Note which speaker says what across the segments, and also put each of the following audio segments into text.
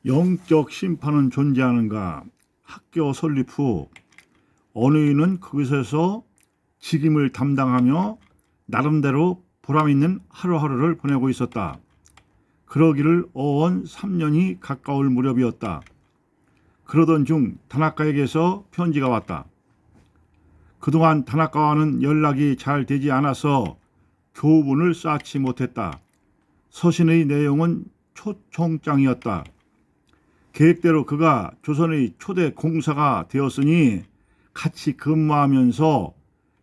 Speaker 1: 영적 심판은 존재하는가? 학교 설립 후 어느 그곳에서 직임을 담당하며 나름대로 보람있는 하루하루를 보내고 있었다. 그러기를 어언 3년이 가까울 무렵이었다. 그러던 중 다나카에게서 편지가 왔다. 그동안 다나카와는 연락이 잘 되지 않아서 교훈을 쌓지 못했다. 서신의 내용은 초청장이었다. 계획대로 그가 조선의 초대 공사가 되었으니 같이 근무하면서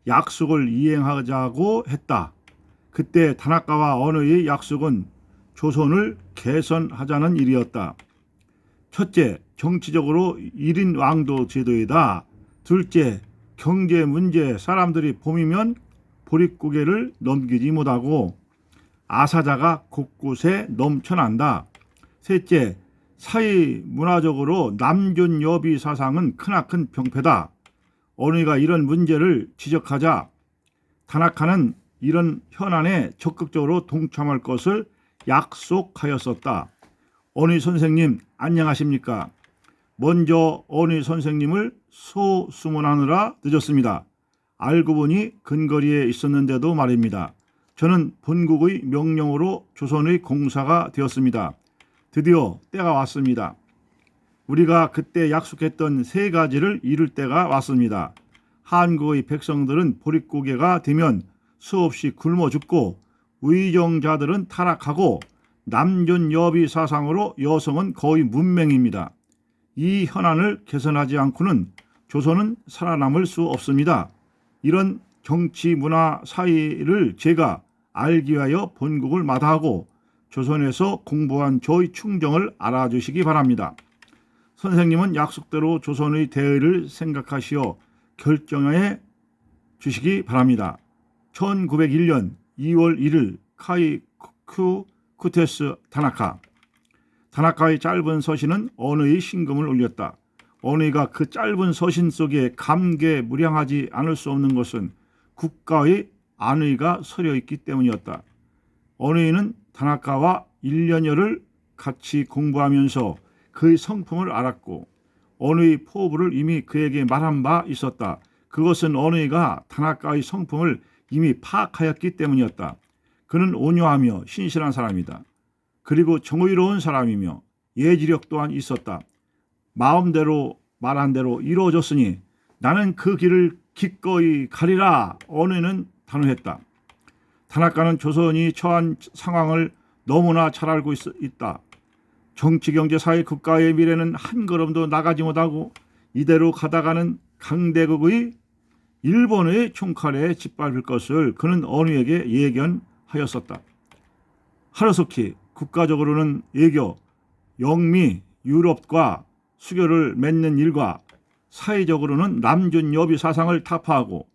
Speaker 1: 약속을 이행하자고 했다. 그때 다나카와 언어의 약속은 조선을 개선하자는 일이었다. 첫째, 정치적으로 1인 왕도 제도이다. 둘째, 경제 문제, 사람들이 봄이면 보릿고개를 넘기지 못하고 아사자가 곳곳에 넘쳐난다. 셋째, 사회 문화적으로 남존여비 사상은 크나큰 병폐다. 어느가 이런 문제를 지적하자 다나카는 이런 현안에 적극적으로 동참할 것을 약속하였었다. 어느 선생님 안녕하십니까? 먼저 어느 선생님을 소수문하느라 늦었습니다. 알고 보니 근거리에 있었는데도 말입니다. 저는 본국의 명령으로 조선의 공사가 되었습니다. 드디어 때가 왔습니다. 우리가 그때 약속했던 3가지를 이룰 때가 왔습니다. 한국의 백성들은 보릿고개가 되면 수없이 굶어 죽고 위정자들은 타락하고 남존여비 사상으로 여성은 거의 문맹입니다. 이 현안을 개선하지 않고는 조선은 살아남을 수 없습니다. 이런 정치 문화 사이를 제가 알기 위하여 본국을 마다하고 조선에서 공부한 저의 충정을 알아주시기 바랍니다. 선생님은 약속대로 조선의 대의를 생각하시어 결정해 주시기 바랍니다. 1901년 2월 1일 카이쿠 쿠테스 다나카. 다나카의 짧은 서신은 언의의 신금을 올렸다. 언의가 그 짧은 서신 속에 감개무량하지 않을 수 없는 것은 국가의 안의가 서려 있기 때문이었다. 언의는 다나카와 1년여를 같이 공부하면서 그의 성품을 알았고 언의의 포부를 이미 그에게 말한 바 있었다. 그것은 언의가 다나카의 성품을 이미 파악하였기 때문이었다. 그는 온유하며 신실한 사람이다. 그리고 정의로운 사람이며 예지력 또한 있었다. 마음대로 말한 대로 이루어졌으니 나는 그 길을 기꺼이 가리라. 언의는 단호했다. 다나카는 조선이 처한 상황을 너무나 잘 알고 있다. 정치, 경제, 사회, 국가의 미래는 한 걸음도 나가지 못하고 이대로 가다가는 강대국의 일본의 총칼에 짓밟을 것을 그는 언의에게 예견하였었다. 하루속히 국가적으로는 외교, 영미, 유럽과 수교를 맺는 일과 사회적으로는 남존여비 사상을 타파하고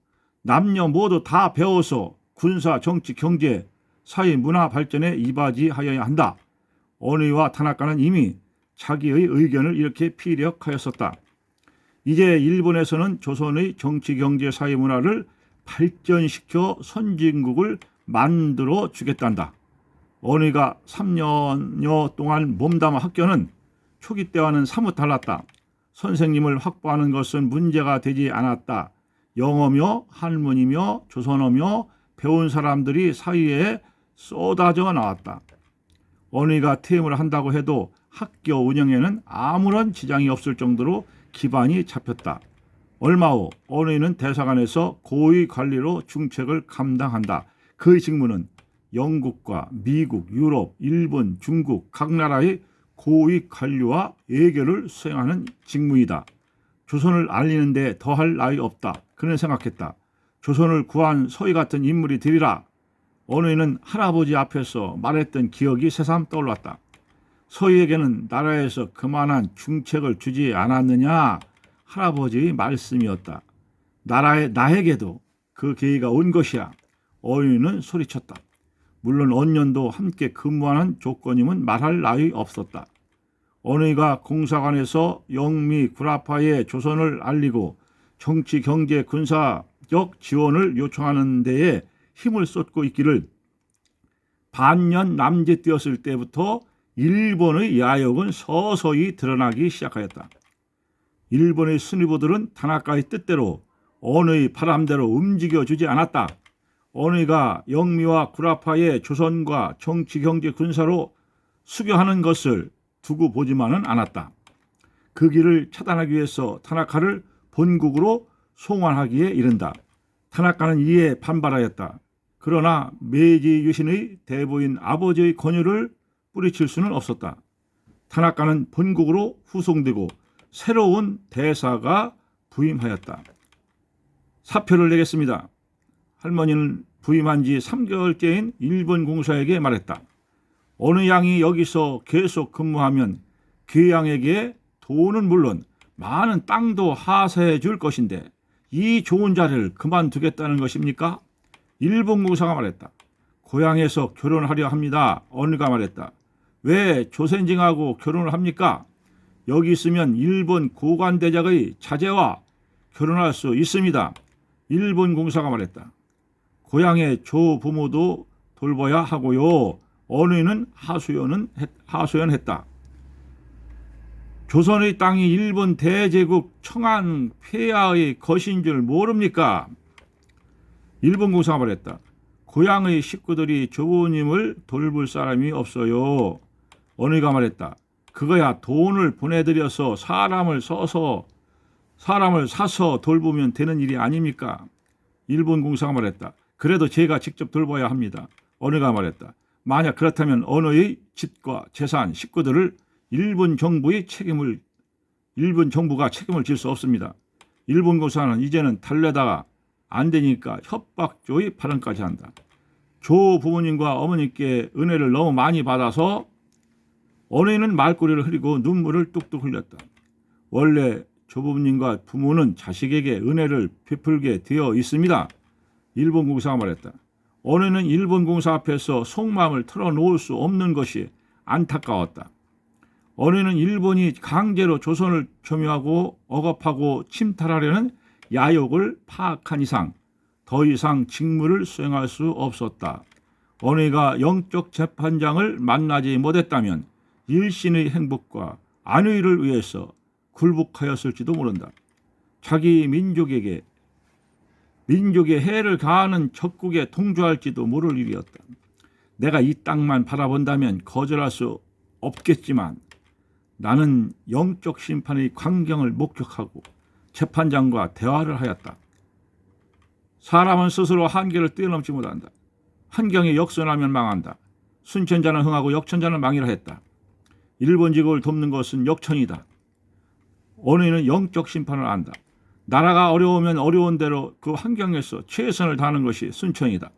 Speaker 1: 남녀 모두 다 배워서 군사, 정치, 경제, 사회, 문화 발전에 이바지하여야 한다. 언의와 다나카는 이미 자기의 의견을 이렇게 피력하였었다. 이제 일본에서는 조선의 정치, 경제, 사회, 문화를 발전시켜 선진국을 만들어 주겠단다. 언의가 3년여 동안 몸담은 학교는 초기 때와는 사뭇 달랐다. 선생님을 확보하는 것은 문제가 되지 않았다. 영어며 한문이며 조선어며 배운 사람들이 사이에 쏟아져 나왔다. 언의가 퇴임을 한다고 해도 학교 운영에는 아무런 지장이 없을 정도로 기반이 잡혔다. 얼마 후 언의는 대사관에서 고위 관리로 중책을 감당한다. 그의 직무는 영국과 미국, 유럽, 일본, 중국 각 나라의 고위 관료와 외교를 수행하는 직무이다. 조선을 알리는 데 더할 나위 없다. 그는 생각했다. 조선을 구한 서희 같은 인물이 되리라. 언의는 할아버지 앞에서 말했던 기억이 새삼 떠올랐다. 서희에게는 나라에서 그만한 중책을 주지 않았느냐? 할아버지의 말씀이었다. 나에게도 그 계기가 온 것이야. 언의는 소리쳤다. 물론 언년도 함께 근무하는 조건임은 말할 나위 없었다. 언의가 공사관에서 영미 구라파에 조선을 알리고 정치, 경제, 군사적 지원을 요청하는 데에 힘을 쏟고 있기를 반년 남짓되었을 때부터 일본의 야욕은 서서히 드러나기 시작하였다. 일본의 수뇌부들은 타나카의 뜻대로 언의 바람대로 움직여주지 않았다. 언의가 영미와 구라파의 조선과 정치, 경제, 군사로 수교하는 것을 두고 보지만은 않았다. 그 길을 차단하기 위해서 타나카를 본국으로 송환하기에 이른다. 타나카는 이에 반발하였다. 그러나 메이지 유신의 대부인 아버지의 권유를 뿌리칠 수는 없었다. 타나카는 본국으로 후송되고 새로운 대사가 부임하였다. 사표를 내겠습니다. 할머니는 부임한 지 3개월째인 일본 공사에게 말했다. 어느 양이 여기서 계속 근무하면 그 양에게 돈은 물론 많은 땅도 하사해 줄 것인데 이 좋은 자리를 그만두겠다는 것입니까? 일본 공사가 말했다. 고향에서 결혼하려 합니다. 어느가 말했다. 왜 조센징하고 결혼을 합니까? 여기 있으면 일본 고관대작의 자제와 결혼할 수 있습니다. 일본 공사가 말했다. 고향의 조부모도 돌봐야 하고요. 어느는 하소연했다. 조선의 땅이 일본 대제국 청안 폐하의 것인 줄 모릅니까? 일본 공사가 말했다. 고향의 식구들이 조부님을 돌볼 사람이 없어요. 어느가 말했다. 그거야 돈을 보내드려서 사람을 사서 돌보면 되는 일이 아닙니까? 일본 공사가 말했다. 그래도 제가 직접 돌봐야 합니다. 어느가 말했다. 만약 그렇다면 어느의 집과 재산, 식구들을 일본 정부가 책임을 질 수 없습니다. 일본 공사는 이제는 달래다가 안 되니까 협박조의 발언까지 한다. 조 부모님과 어머니께 은혜를 너무 많이 받아서 어느는 말꼬리를 흐리고 눈물을 뚝뚝 흘렸다. 원래 조부모님과 부모는 자식에게 은혜를 베풀게 되어 있습니다. 일본 공사가 말했다. 어느는 일본 공사 앞에서 속마음을 털어놓을 수 없는 것이 안타까웠다. 어느는 일본이 강제로 조선을 점유하고 억압하고 침탈하려는 야욕을 파악한 이상 더 이상 직무를 수행할 수 없었다. 어느가 영적 재판장을 만나지 못했다면 일신의 행복과 안위를 위해서 굴복하였을지도 모른다. 자기 민족의 해를 가하는 적국에 동조할지도 모를 일이었다. 내가 이 땅만 바라본다면 거절할 수 없겠지만 나는 영적 심판의 광경을 목격하고 재판장과 대화를 하였다. 사람은 스스로 한계를 뛰어넘지 못한다. 환경에 역선하면 망한다. 순천자는 흥하고 역천자는 망이라 했다. 일본 제국을 돕는 것은 역천이다. 어느는 영적 심판을 안다. 나라가 어려우면 어려운 대로 그 환경에서 최선을 다하는 것이 순천이다.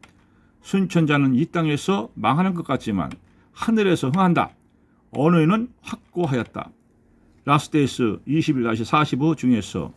Speaker 1: 순천자는 이 땅에서 망하는 것 같지만 하늘에서 흥한다. 어느는 확고하였다. 라스데이스 21-45 중에서